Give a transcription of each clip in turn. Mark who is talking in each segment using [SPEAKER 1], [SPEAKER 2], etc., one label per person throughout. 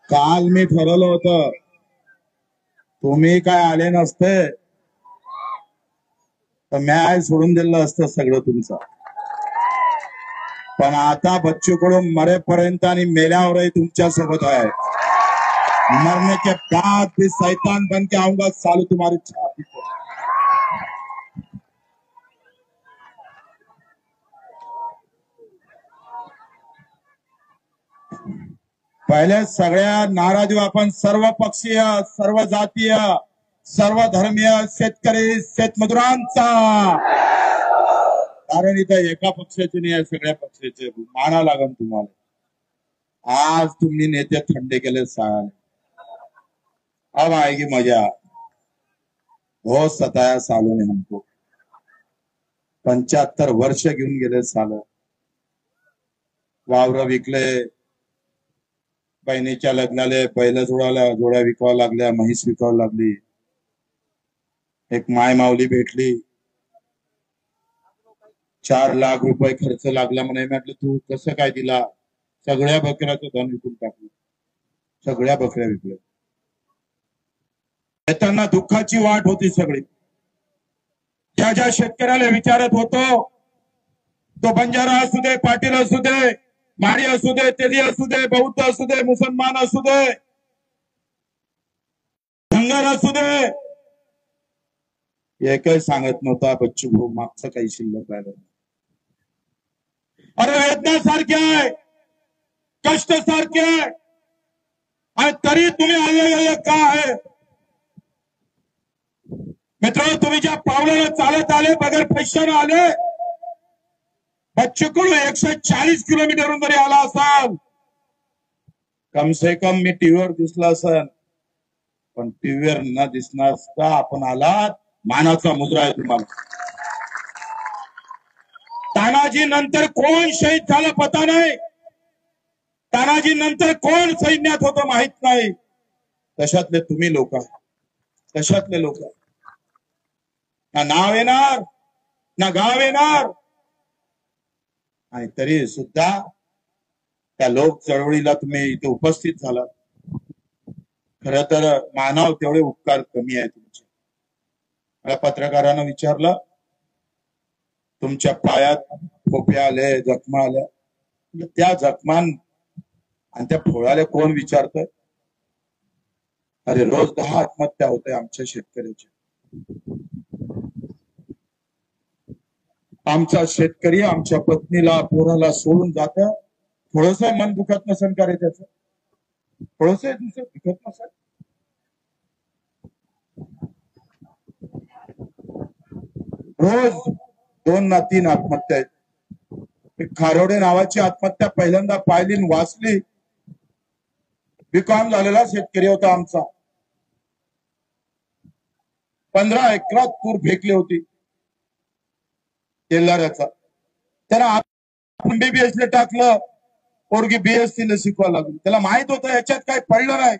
[SPEAKER 1] काल मी ठरवलं होतं, तुम्ही काय आले नसते तर मी सोडून दिलं असतं सगळं तुमचं. पण आता बच्चू कडू मरेपर्यंत आणि मेल्यावरही तुमच्या सोबत आहे. मरने के बाद भी शैतान बन के आऊंगा सालू तुम्हारी छाती पर. पहिले सगळ्या नाराजी आपण सर्व पक्षीय, सर्व जातीय, सर्व धर्मीय शेतकरी शेतमजुरांचा, कारण इथं एका पक्षाचे नाही आहे, सगळ्या पक्षाचे माना लागन तुम्हाला. आज तुम्ही नेते थंडे केले साल, अब आएगी मजा. बहुत सताया सालों ने हमको. 75 वर्ष घेऊन गेले साल. वावर विकले, बहिणीच्या लग्नाले पहिल्या जोड्या विकावं लागल्या, म्हैस विकावं लागली. एक माय माऊली भेटली, 4 लाख रुपये खर्च लागला म्हणे. म्हटलं तू कसं काय दिला? सगळ्या बकऱ्याचं धन विकून टाकलं, सगळ्या बकऱ्या विकल्या. येताना दुःखाची वाट होती सगळी. ज्या ज्या शेतकऱ्याला विचारत होतो, तो बंजारा असू दे, पाटील असू दे, माडी असू दे, तेली असू दे, बौद्ध असू दे, मुसलमान असू दे, धनगर असू दे, एकही सांगत नव्हता बच्चू भाऊ मागचं काही शिल्लक राहिलं. अरे वेदना सारखे आहे, कष्ट सारखे आहे, आणि तरी तुम्ही आले का आहे? मित्र, तुम्ही ज्या पावलाला चालत आले, बगैर पैशाने आले. बच्चू कडू 140 किलोमीटरहून जरी आला असाल, कम से कम मी टीव्हीवर दिसला असेल, पण टीव्हीवर न दिसणार असता आपण आलात, मानाचा मुद्रा आहे तुम्हाला. तानाजी नंतर कोण शहीद झालं पता नाही, तानाजी नंतर कोण सैन्यात होतं माहित नाही. तशातले तुम्ही लोक, तशातले लोक. ना नाव येणार, ना गाव येणार, आणि तरी सुद्धा त्या लोक चळवळीला तुम्ही इथे उपस्थित झालात. खर तर मानव तेवढे उपकार कमी आहे तुमचे. मला पत्रकारानं विचारलं, तुमच्या पायात खोप्या आले, जखमा आल्या, त्या जखमान आणि त्या फोळाला कोण विचारतंय? अरे रोज 10 आत्महत्या होते आमच्या शेतकऱ्याच्या. आमचा शेतकरी आमच्या पत्नीला, पोराला सोडून जात. थोडस मन दुखत नसेल का रे त्याचं? थोडस दुखत नसेल? रोज 2 ना 3 आत्महत्या आहेत. खारोडे नावाची आत्महत्या पहिल्यांदा पाहिली वाचली. बीकॉम झालेला शेतकरी होता आमचा. 15 एकरात तूर फेकली होती तेलाऱ्याचा. त्याला MBBS ला टाकलं, पोरगी BSc ला शिकवायला लागली. त्याला माहित होतं याच्यात काही पडलं नाही.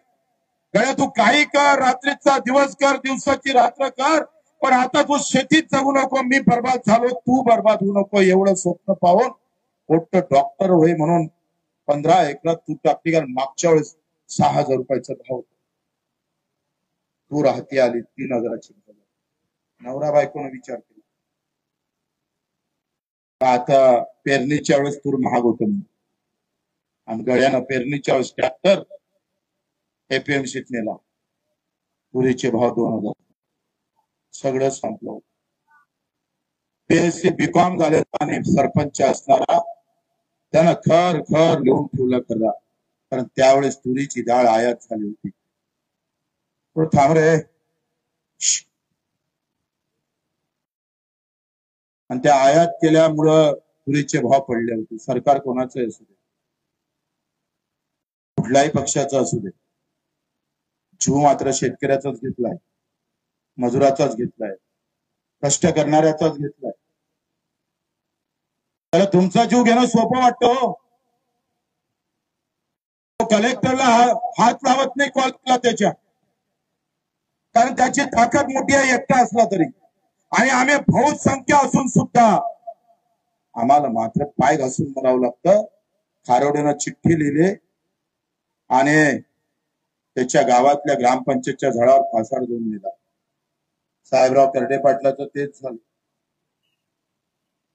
[SPEAKER 1] गड्या तू काही कर, रात्रीचा दिवस कर, दिवसाची रात्र कर, पण आता तू शेतीत जगू नको. मी बर्बाद झालो, तू बर्बाद होऊ नको, एवढं स्वप्न पाहून मोठं डॉक्टर होई म्हणून 15 एकरात तूर टाकली. कारण मागच्या वेळेस 6,000 रुपयाचा भाव होता. तूर हाती आली 3,000ची. नवरा बायकोनं विचार केला, आता पेरणीच्या वेळेस तूर महाग होतं, आणि गड्यानं पेरणीच्या वेळेस ट्रॅक्टर APMCत नेला. तुरीचे भाव 2,000. सगळं संपलं. BSc BCom झालेला आणि सरपंच असणारा त्यानं खर खर लिहून ठेवलं खरा, कारण त्यावेळेस तुरीची डाळ आयात झाली होती. थांब रे. आणि त्या आयात केल्यामुळं तुरीचे भाव पडले होते. सरकार कोणाचं असू दे, कुठल्याही पक्षाचं असू दे, जीव मात्र शेतकऱ्याचाच घेतलाय, मजुराचाच घेतलाय, कष्ट करणाऱ्याचाच घेतलाय. त्याला तुमचा जीव घेणं सोपं वाटतं. कलेक्टरला हात लावत नाही कॉलला त्याच्या, कारण त्याची ताकद मोठी आहे एकटा असला तरी. आणि आम्ही बहुसंख्या असून सुद्धा आम्हाला मात्र पाय घासून मरावं लागतं. खारोड्यानं चिठ्ठी लिहिली आणि त्याच्या गावातल्या ग्रामपंचायतच्या झाडावर फासार देऊन दिला. साहेबराव तरडे पाटलाचं तेच झालं.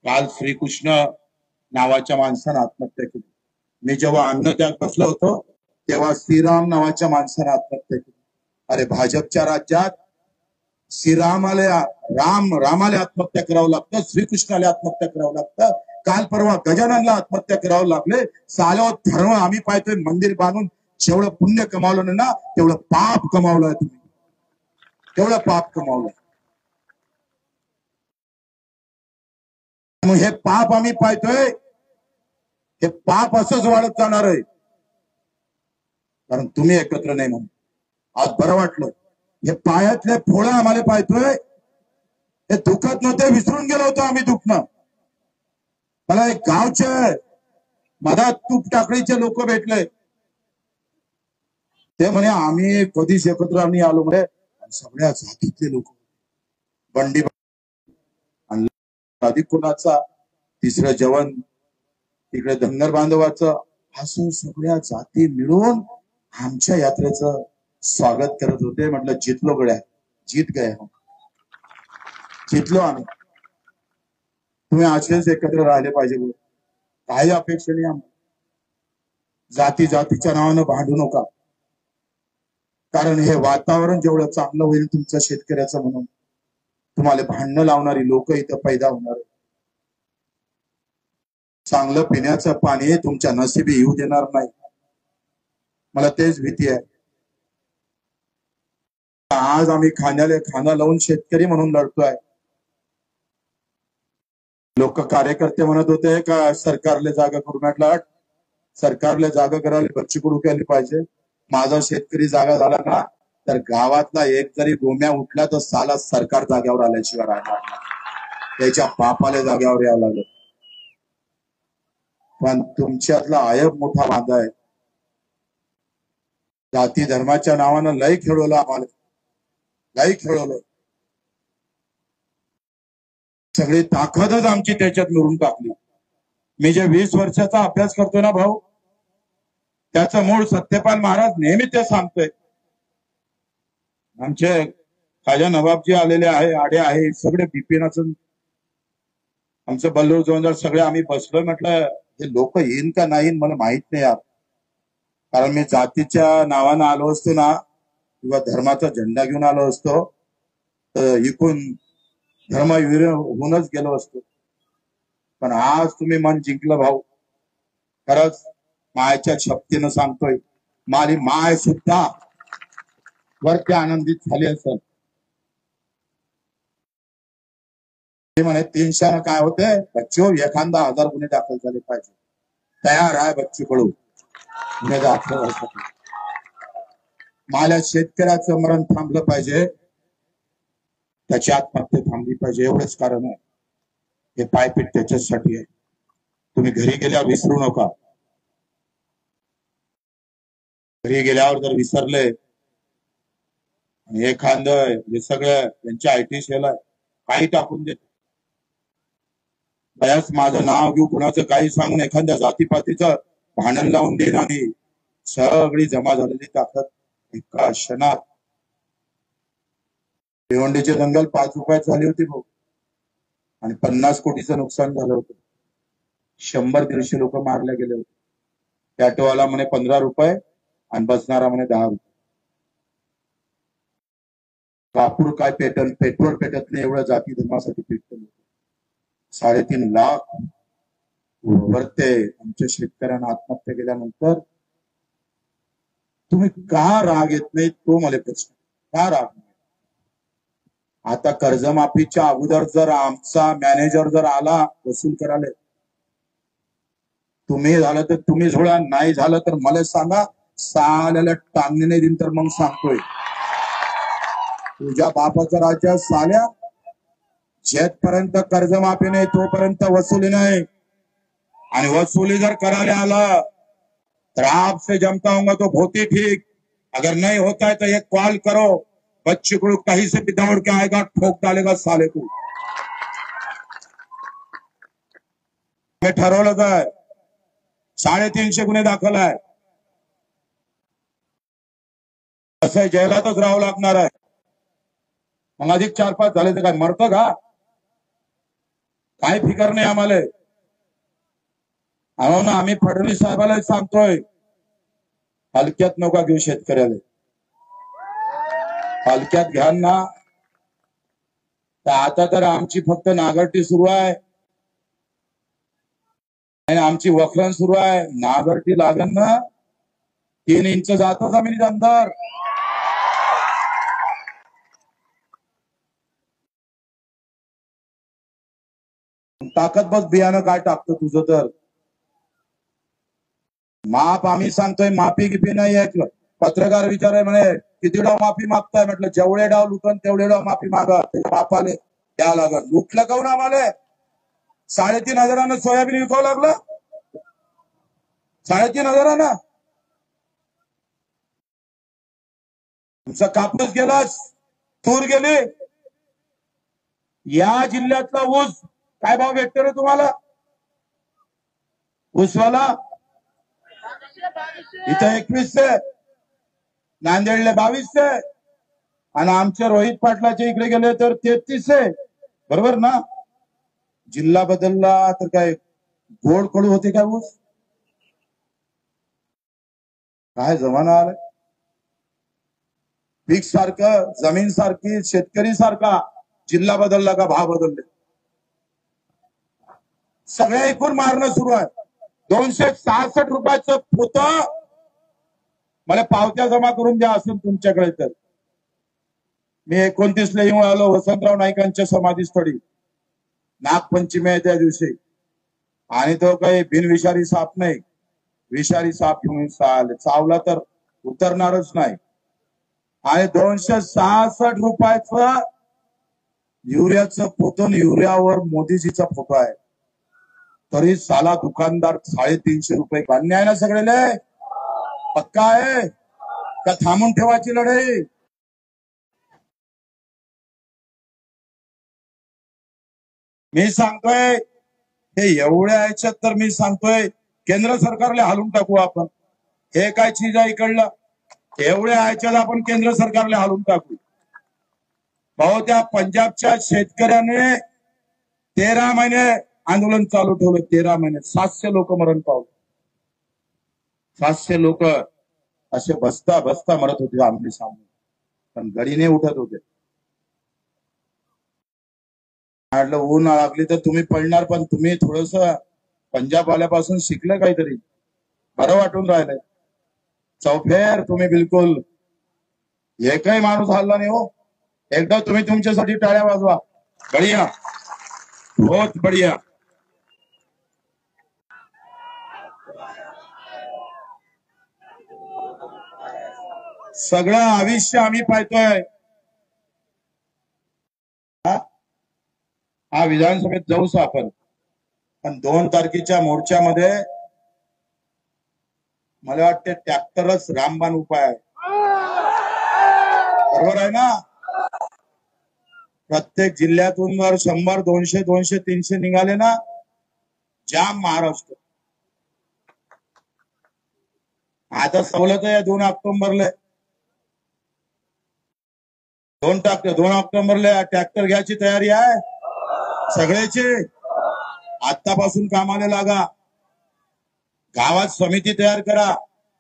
[SPEAKER 1] काल श्रीकृष्ण नावाच्या माणसानं आत्महत्या केली. मी जेव्हा अन्नत्याग बसलो होतो तेव्हा श्रीराम नावाच्या माणसानं आत्महत्या केली. अरे भाजपच्या राज्यात रामाला आत्महत्या करावं लागतं, श्रीकृष्णाला आत्महत्या करावं लागतं. काल परवा गजाननला आत्महत्या करावं लागले. सालो धर्म आम्ही पाहतोय मंदिर बांधून जेवढं पुण्य कमावलं ना तेवढं पाप कमावलंय तुम्ही, तेवढं पाप कमावलंय. मग हे पाप आम्ही पाहतोय, हे पाप असंच वाढत जाणार आहे कारण तुम्ही एकत्र नाही म्हणून. आज बरं वाटलं. हे पायातले फोळं आम्हाला पाहतोय, हे दुखत नव्हते, विसरून गेलो होतो आम्ही दुखणं. मला एक गावचे मधात तूप टाकळीचे लोक भेटले. ते म्हणे आम्ही कधीच एकत्र आम्ही आलो म्हणे, सगळ्या जातीतले लोक, बंडी अधिक कुणाचा, तिसरं जेवण तिकडे धनगर बांधवाचं, असं सगळ्या जाती मिळून आमच्या यात्रेचं स्वागत करत होते. म्हटलं जितलो गड्या, जीत गए, जितलो आम्ही. तुम्ही असेच एकत्र राहिले पाहिजे. काही अपेक्षा नाही आम्हाला. जाती जातीच्या नावानं भांडू नका, कारण हे वातावरण जेवढं चांगलं होईल तुमचं शेतकऱ्याचं म्हणून तुम्हाला भांडणं लावणारी लोक इथं पैदा होणार आहे. चांगलं पिण्याचं पाणी तुमच्या नशिबी येऊ देणार नाही, मला तेच भीती आहे. आज आम्ही खांद्याला खांदा लावून शेतकरी म्हणून लढतोय. लोक कार्यकर्ते म्हणत होते का सरकारले जागा करू. म्हटलं सरकारले जागा करायला बच्ची कडू केली पाहिजे. माझा शेतकरी जागा झाला ना तर गावातला एक जरी गोम्या उठला तर साला सरकार जाग्यावर आल्याशिवाय राहणार नाही, त्याच्या बापाला जाग्यावर यावं लागलं. पण तुमच्यातला आयब मोठा बांधा आहे. जाती धर्माच्या नावानं लय खेळवलं आम्हाला, लय खेळवलं. सगळी ताकदच आमची त्याच्यात मिळून टाकली. मी जे 20 वर्षाचा अभ्यास करतोय ना भाऊ, त्याचं मूळ सत्यपाल महाराज नेहमी ते सांगतोय. आमचे खाजा नवाबजी आलेले आहे, आडे आहे, सगळे बिपिनाचं, आमचं बल्लूर जोंजार, सगळे आम्ही बसलोय. म्हटलं हे लोक येईन का नाही मला माहित नाही यार, कारण मी जातीच्या नावानं आलो असतो ना किंवा धर्माचा झेंडा घेऊन आलो असतो तर इकून धर्मवीर होऊनच गेलो असतो. पण आज तुम्ही मन जिंकलं भाऊ. खरंच मायच्या शक्तीनं सांगतोय, माझी माय सुद्धा वरती आनंदित झाली असेल. ते म्हणे 300 काय होते बच्चो, एखादा 1000 गुन्हे दाखल झाले पाहिजे. तयार आहे बच्चू कडू गुन्हे दाखल व्हायसाठी. मला शेतकऱ्याचं मरण थांबलं पाहिजे, त्याची आत्महत्या थांबली पाहिजे, एवढंच कारण आहे. हे पायपीट त्याच्यासाठी आहे. तुम्ही घरी गेल्यावर विसरू नका. घरी गेल्यावर जर विसरले आणि एखादं हे सगळं त्यांच्या आयटी सेल काही टाकून देत, बयाच माझं नाव घेऊ, कुणाचं काही सांगून एखाद्या जातीपातीचं भांडण लावून देईन आणि सगळी जमा झालेली ताकद एका क्षणात. भिवंडीचे दंगल 5 रुपयात झाली होती भाऊ आणि 50 कोटीचं नुकसान झालं होतं. 100-150 लोक मारले गेले होते. टॅटोवाला म्हणे 15 रुपये आणि बसणारा म्हणे 10 रुपये. कापूर काय पेट्रोल पेटत नाही एवढं जाती धर्मासाठी पेटलं. 3.5 लाख वरते आमच्या शेतकऱ्यांना आत्महत्या केल्यानंतर तुम्ही का राग येत नाही तो मला प्रश्न, का राग नाही? आता कर्जमाफीच्या अगोदर जर आमचा मॅनेजर जर आला वसूल करायला, तुम्ही झालं तर तुम्ही सोडा, नाही झालं तर मला सांगा, साल्याला टांगणे नाही दिन तर मग सांगतोय तुझ्या बापाचं राज्य साल्या, जेथपर्यंत कर्जमाफी नाही तोपर्यंत वसुली नाही. आणि वसूली जर करायला आला तर आपसे जमता होगा तो बहुत ही ठीक, अगर नहीं होता है तो एक कॉल करो, बच्चे को कहीं से भी दौड़ के आएगा, ठोक डालेगा साले को. हे ठरवलं आहे. 350 गुन्हे दाखल आहे. असं जैलातच राहावं लागणार आहे. मग अधिक 4-5 झाले तर काय मरतं का? काय फिकर नाही आम्हाला. अहो ना, आम्ही फडणवीस साहेबाला सांगतोय, हलक्यात नका घेऊ शेतकऱ्याला. हलक्यात घ्या ना. तर आता तर आमची फक्त नागरटी सुरू आहे आणि आमची वखरण सुरू आहे. नागरटी लागन ना 3 इंच जातो जमिनीत अंदर. ताकद बस बियाणं काय टाकतो तुझं तर. माप आम्ही सांगतोय, माफी गिफी नाही आहे. पत्रकार विचाराय म्हणे किती डाव माफी मागताय. म्हटलं जेवढे डाव लुटन तेवढे डाव माफी मागा. बापाले द्या लागल. लुटलं काऊन आम्हाला? 3,500 सोयाबीन विकावं लागलं. 3,500. तुमचा कापूस गेलास, तूर गेली. या जिल्ह्यातला ऊस काय भाव भेटतो रे तुम्हाला? ऊसवाला इथं 2100, नांदेडला 2200 आणि आमच्या रोहित पाटलाच्या इकडे गेले तर 3300. बरोबर ना? जिल्हा बदलला तर काय गोड कडू होते काय ऊस? काय जमाना आलाय. पीक सारखं, जमीन सारखी, शेतकरी सारखा, जिल्हा बदलला का भाव बदलले. सगळ्या एकूण मारणं सुरू आहे. 266 रुपयाचं पोतं मला पावत्या जमा करून द्या असेल तुमच्याकडे तर. मी 29ला येऊन आलो वसंतराव नाईकांच्या समाधीस्थळी. नागपंचमी आहे त्या दिवशी आणि तो काही बिनविषारी साप नाही, विषारी साप घेऊन चावला तर उतरणारच नाही. आणि 266 रुपयाचं युरियाचं पोतं, युरियावर मोदीजीचा फोटो आहे. तरी साला दुकानदार 350 रुपये. अन्याय आहे ना सगळेले? पक्का आहे का थांबून ठेवायची लढाई? मी सांगतोय हे एवढ्या याच्यात तर मी सांगतोय केंद्र सरकारला हालून टाकू आपण. हे काय चीज आहे इकडलं? एवढ्या याच्यात आपण केंद्र सरकारला हालून टाकू. भाऊ त्या पंजाबच्या शेतकऱ्याने 13 महिने आंदोलन चालू ठेवलं. 13 महिने 700 लोक मरण पावले. 700 लोक असे बसता बसता मरत होते आमने सामने, पण गडीने उठत होते. म्हटलं ऊन लागली तर तुम्ही पडणार, पण तुम्ही थोडस पंजाब वाल्यापासून शिकलं काहीतरी, बरं वाटून राहिलंय. चौफेर तुम्ही बिलकुल एकही माणूस हल्ला नाही हो. एकदा तुम्ही तुमच्यासाठी टाळ्या वाजवा. बढिया, बहुत बढिया. सगळं आयुष्य आम्ही पाहतोय. हा विधानसभेत जाऊच आपण, पण 2 तारखेच्या मोर्चामध्ये मला वाटते ट्रॅक्टरच रामबाण उपाय आहे. बरोबर आहे ना? प्रत्येक जिल्ह्यातून जर 100, 200, 200, 300 निघाले ना, जाम महाराष्ट्र. आता सवलत आहे 2 ऑक्टोबरला. 2 ऑक्टोबरला ट्रॅक्टर घ्यायची तयारी आहे सगळ्याची. आतापासून कामाला लागा. गावात समिती तयार करा.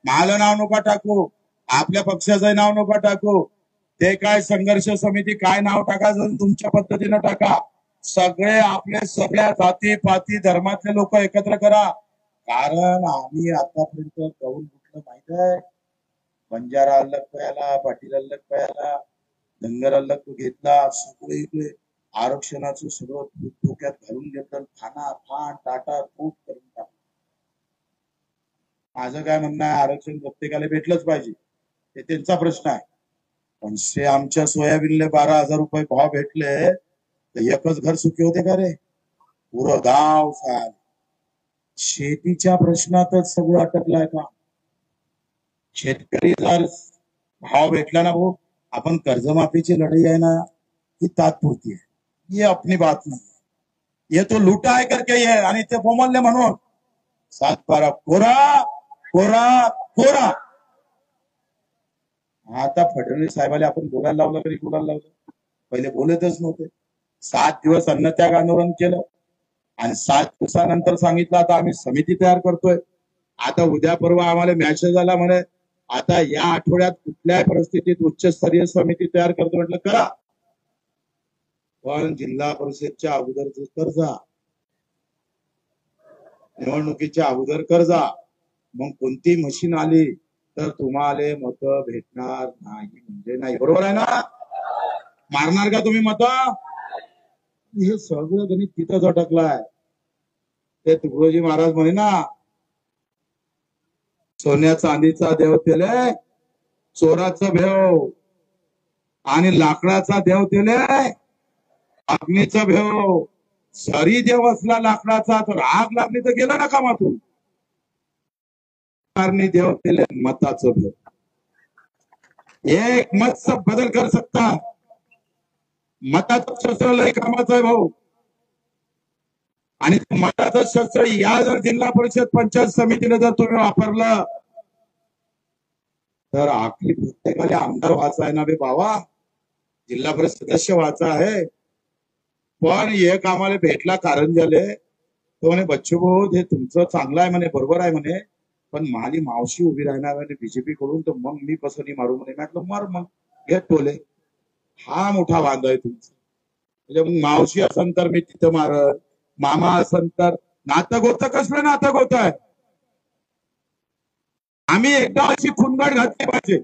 [SPEAKER 1] मला नाव नका टाकू, आपल्या पक्षाचं नाव नका टाकू. ते काय संघर्ष समिती काय नाव टाकायचं तुमच्या पद्धतीनं टाका. सगळे आपले सगळ्या जाती पाती धर्मातले लोक एकत्र करा. कारण आम्ही आतापर्यंत जाऊन कुठलं माहित आहे? बंजारा अलग पयाला, पाटील अलग पयाला, धनगर अलग घेतला. सगळे आरक्षणाचं सगळं डोक्यात घालून घेतलं. खाना खाण टाटा खूप करून टाकलं. माझं काय म्हणणं आहे, आरक्षण प्रत्येकाला भेटलंच पाहिजे, ते त्यांचा प्रश्न आहे. पण आमच्या सोयाबीनला 12,000 रुपये भाव भेटले तर एकच घर सुखी होते का रे? पुरं गाव साल. शेतीच्या प्रश्नातच सगळं अटकलाय का? शेतकरी जर भाव भेटला ना भाऊ, आपण कर्जमाफीची लढाई आहे ना, ही तात्पुरती आहे. ये अपनी बात नाही, ये तो लुटा है करके ये. आणि ते बोमलले म्हणून 7-12 कोरा कोरा कोरा. आता फडणवीस साहेबांना आपण बोलायला लावलं तरी बोलायला लावलं, पहिले बोलतच नव्हते. 7 दिवस अन्नत्याग आंदोलन केलं आणि 7 दिवसानंतर सांगितलं आता आम्ही समिती तयार करतोय. आता उद्या परवा आम्हाला मॅसेज आला म्हणे आता या आठवड्यात कुठल्याही परिस्थितीत उच्चस्तरीय समिती तयार करतो. म्हटलं करा, पण जिल्हा परिषदच्या अगोदर कर्जा, निवडणुकीच्या अगोदर कर्जा, मग कोणती मशीन आली तर तुम्हाला मत भेटणार नाही म्हणजे नाही. बरोबर आहे ना? मारणार का तुम्ही मत? हे सगळं गणित तिथंच अटकलाय. ते तुकडोजी महाराज म्हणे ना, सोन्या चांदीचा देव तेले चोराचं भेव आणि लाकडाचा देव तेले अग्नीचं भेव. सरी देव असला लाकडाचा तर आग लागली तर गेला ना कामातून. देव तेले मताचं भेव. एक मत सब बदल कर सकता. मताचं शस्त्र लय कामाचं आहे भाऊ. आणि मताचं शस्त्र या जर जिल्हा परिषद पंचायत समितीने जर तुम्ही वापरलं तर आखरी प्रत्येकाला आमदार व्हायचा आहे ना बे बाबा, जिल्हा परिषद सदस्य व्हायचा आहे. पण एक आम्हाला भेटला कारंजाले, तो म्हणे बच्चू भाऊ हे तुमचं चांगलं आहे म्हणे, बरोबर आहे म्हणे, पण माझी मावशी उभी राहणार म्हणे बीजेपी कडून, तर मग मी पसंती मारू म्हणे. म्हटलं मार मग, घेत टोले. हा मोठा वांदा आहे तुमचा. म्हणजे मग मावशी असन तर मी तिथं मारत, मामा असन तर. नातं गोत कसलं नातं गोत आहे? आम्ही एकदा अशी खुनगाट घातली पाहिजे.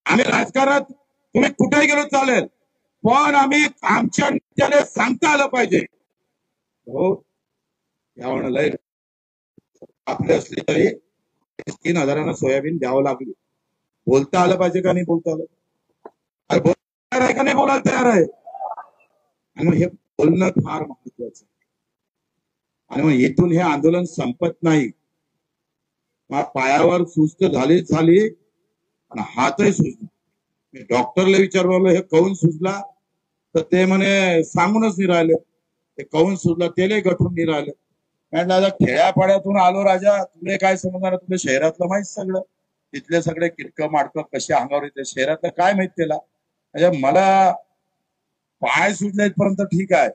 [SPEAKER 1] आम्ही राजकारणात तुम्ही कुठेही गेलो चालेल, पण आम्ही आमच्या नेत्याने सांगता आलं पाहिजे. हो यावं लय आपले असली तरी 3,000 सोयाबीन द्यावं लागली. बोलता आलं पाहिजे का नाही बोलता आलं? अरे बोलता आहे का नाही बोलायला तयार आहे? आणि मग हे बोलणं फार महत्वाचं. आणि मग इथून हे आंदोलन संपत नाही. मग पायावर सुस्त झालीच झाली आणि हातही सुजला. मी डॉक्टरला विचारलं हे कौन सुजला, तर ते म्हणे सांगूनच नाही राहिले. ते कौन सुजला तेले गठून नाही राहिलं. म्हटलं खेड्यापाड्यातून आलो राजा, तुले काय समजणार? तुला शहरातलं माहित सगळं, तिथले सगळे किटकं माडकं कसे अंगावर येते, शहरातलं काय माहित त्याला. म्हणजे मला पाय सुजले पर्यंत ठीक आहे,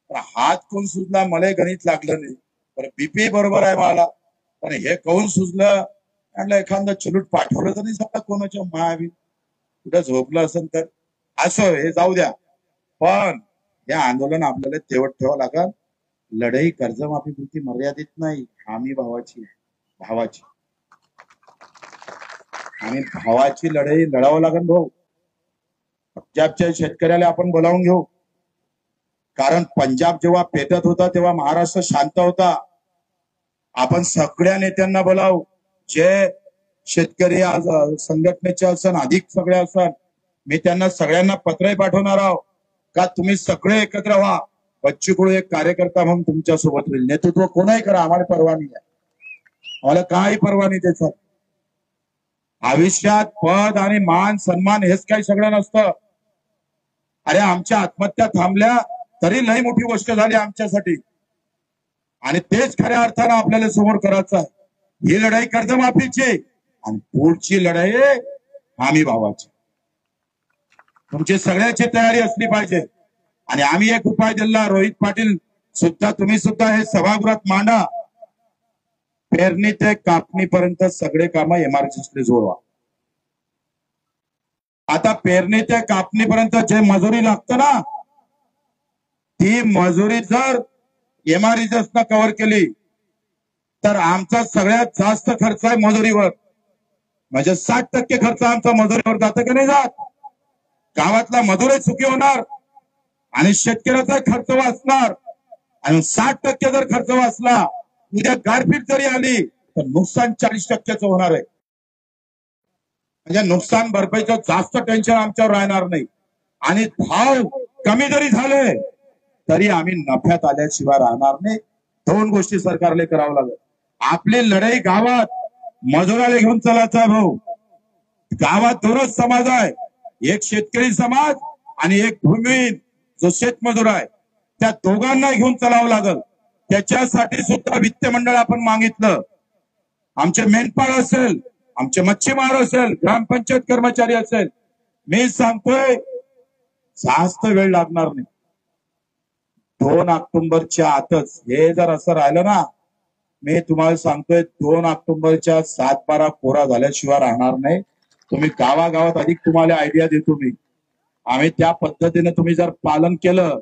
[SPEAKER 1] पण हात कोण सुजला मला गणित लागलं नाही. पण बीपी बरोबर आहे मला, पण हे कौन सुजलं म्हटलं एखादं चुलूट पाठवलं तर नाही समजा कोणाच्या मायावी कुठं झोपलं असेल तर. असं हे जाऊ द्या, पण हे आंदोलन आपल्याला तेवढ ठेवावं लागल. लढाई कर्जमाफीपुरती मर्यादित नाही, आम्ही भावाची आणि भावाची लढाई लढावं लागेल भाऊ. पंजाबच्या शेतकऱ्याला आपण बोलावून घेऊ, कारण पंजाब जेव्हा पेटत होता तेव्हा महाराष्ट्र शांत होता. आपण सगळ्या नेत्यांना बोलावू, जे शेतकरी आज संघटनेचे असन अधिक सगळे असन, मी त्यांना सगळ्यांना पत्रही पाठवणार आहोत का तुम्ही सगळे एकत्र व्हा. बच्चू कडू एक कार्यकर्ता म्हणून तुमच्या सोबत होईल. नेतृत्व कोणाही करा, आम्हाला परवा नाही आहे, आम्हाला काही परवा नाही त्याचा. आयुष्यात पद आणि मान सन्मान हेच काही सगळं नसतं. अरे आमच्या आत्महत्या थांबल्या तरी लई मोठी गोष्ट झाली आमच्यासाठी, आणि तेच खऱ्या अर्थानं आपल्याला समोर करायचं आहे. ही लढाई कर्जमाफीची आणि पुढची लढाई हमी भावाची. तुमची सगळ्याची तयारी असली पाहिजे. आणि आम्ही एक उपाय दिला, रोहित पाटील सुद्धा तुम्ही सुद्धा हे सभागृहात मांडा. पेरणी ते कापणीपर्यंत सगळे कामं एमआरजीसी जोडवा. आता पेरणी ते कापणीपर्यंत जे मजुरी लागतं ना, ती मजुरी जर एमआरजीसी कव्हर केली तर आमचा सगळ्यात जास्त खर्च आहे मजुरीवर. म्हणजे 60% खर्च आमचा मजुरीवर जातं की नाही जात? गावातला मजूरही सुखी होणार आणि शेतकऱ्याचा खर्च वाचणार. आणि 60% जर खर्च वाचला, उद्या गारपीट जरी आली तर नुकसान 40%चं होणार आहे. म्हणजे नुकसान भरपाईचं जास्त टेन्शन आमच्यावर राहणार नाही. आणि भाव कमी जरी झाले तरी आम्ही नफ्यात आल्याशिवाय राहणार नाही. दोन गोष्टी सरकारला करावं लागेल. आपली लढाई गावात मजुराला घेऊन चालायचा भाऊ. गावात दोनच समाज आहे, एक शेतकरी समाज आणि एक भूमिहीन जो शेतमजूर आहे. त्या दोघांना घेऊन चालावं लागल. त्याच्यासाठी सुद्धा वित्त मंडळ आपण मागितलं. आमचे मेंढपाळ असेल, आमचे मच्छीमार असेल, ग्रामपंचायत कर्मचारी असेल, मी सांगतोय जास्त वेळ लागणार नाही. 2 ऑक्टोबरच्या आतच हे जर असं राहिलं ना, मी तुम्हाला सांगतोय 2 ऑक्टोबरच्या 7-12 कोरा झाल्याशिवाय राहणार नाही. तुम्ही गावागावात अधिक तुम्हाला आयडिया देतो मी. आम्ही त्या पद्धतीने तुम्ही जर पालन केलं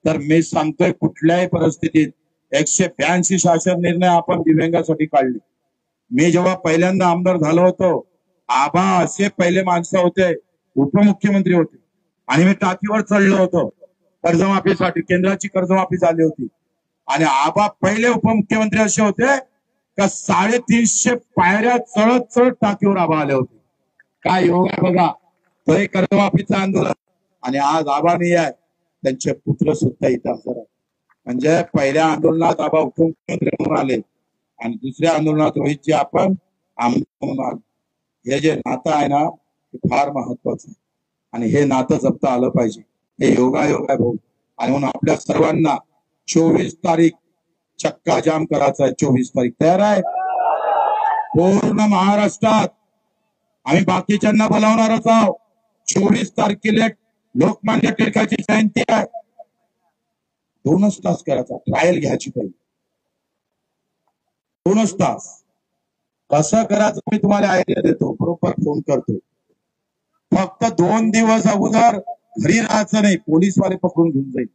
[SPEAKER 1] तर मी सांगतोय कुठल्याही परिस्थितीत 182 शासन निर्णय आपण दिव्यांगासाठी काढले. मी जेव्हा पहिल्यांदा आमदार झालो होतो, आबा असे पहिले माणसं होते, उपमुख्यमंत्री होते आणि मी टाकीवर चढलो होतो कर्जमाफीसाठी. केंद्राची कर्जमाफी झाली होती आणि आबा पहिले उपमुख्यमंत्री असे होते का 350 पायऱ्या चढत चढत टाकीवर आबा आले होते. काय योग आहे बघा, तो एक कर्जमाफीचं आंदोलन. आणि आज आबा नाही आहे, त्यांचे पुत्र सुद्धा इथं हजर आहे. म्हणजे पहिल्या आंदोलनात आबा उपमुख्यमंत्री म्हणून आले आणि दुसऱ्या आंदोलनात रोहितजी आपण आमदार म्हणून आले. हे जे नातं आहे ना, हे फार महत्वाचं आहे आणि हे नातं जपता आलं पाहिजे. हे योगायोग आहे भाऊ. आणि म्हणून आपल्या सर्वांना 24 तारीख चक्का जाम करायचा आहे. 24 तारीख तयार आहे पूर्ण महाराष्ट्रात. आम्ही बाकीच्यांना बोलावणारच आहोत. 24 तारखेला लोकमान्य टिळकाची जयंती आहे. 2च तास करायचा, ट्रायल घ्यायची पाहिजे. 2च तास कसं करायचं मी तुम्हाला आयडिया देतो, बरोबर फोन करतो. फक्त 2 दिवस अगोदर घरी राहायचं नाही, पोलीसवाले पकडून घेऊन जाईल.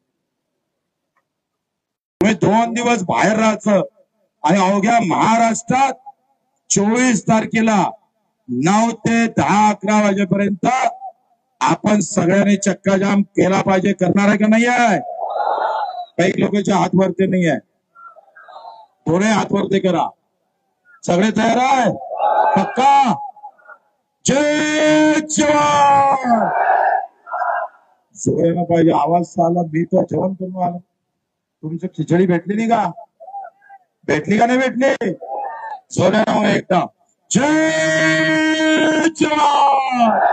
[SPEAKER 1] तुम्ही 2 दिवस बाहेर राहायचं आणि अवघ्या महाराष्ट्रात 24 तारखेला 9 ते 10-11 वाजेपर्यंत आपण सगळ्यांनी चक्का जाम केला पाहिजे. करणार आहे का नाही आहे? काही लोकांच्या हात वरते नाही आहे, थोडे हात वरते करा. सगळे तयार आहे पक्का? जय जवान. जोरानं पाहिजे आवाज. आला मी तो जेवण करून आलो. तुमची खिचडी भेटली नाही का? भेटली का नाही भेटली? जोरानं एकदा जय जवान.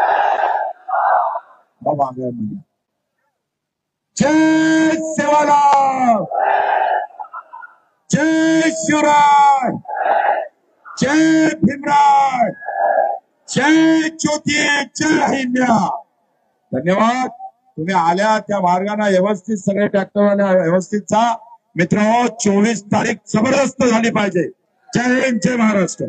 [SPEAKER 1] जय सेवालाल, जय शिवराय, जय भीमराय, जय ज्योती, जय हिंद. धन्यवाद. तुम्ही आल्या त्या मार्गाने व्यवस्थित सगळे ट्रॅक्टरवाले व्यवस्थित जा. मित्रांनो, 24 तारीख जबरदस्त झाली पाहिजे. जय हिंद, जय महाराष्ट्र.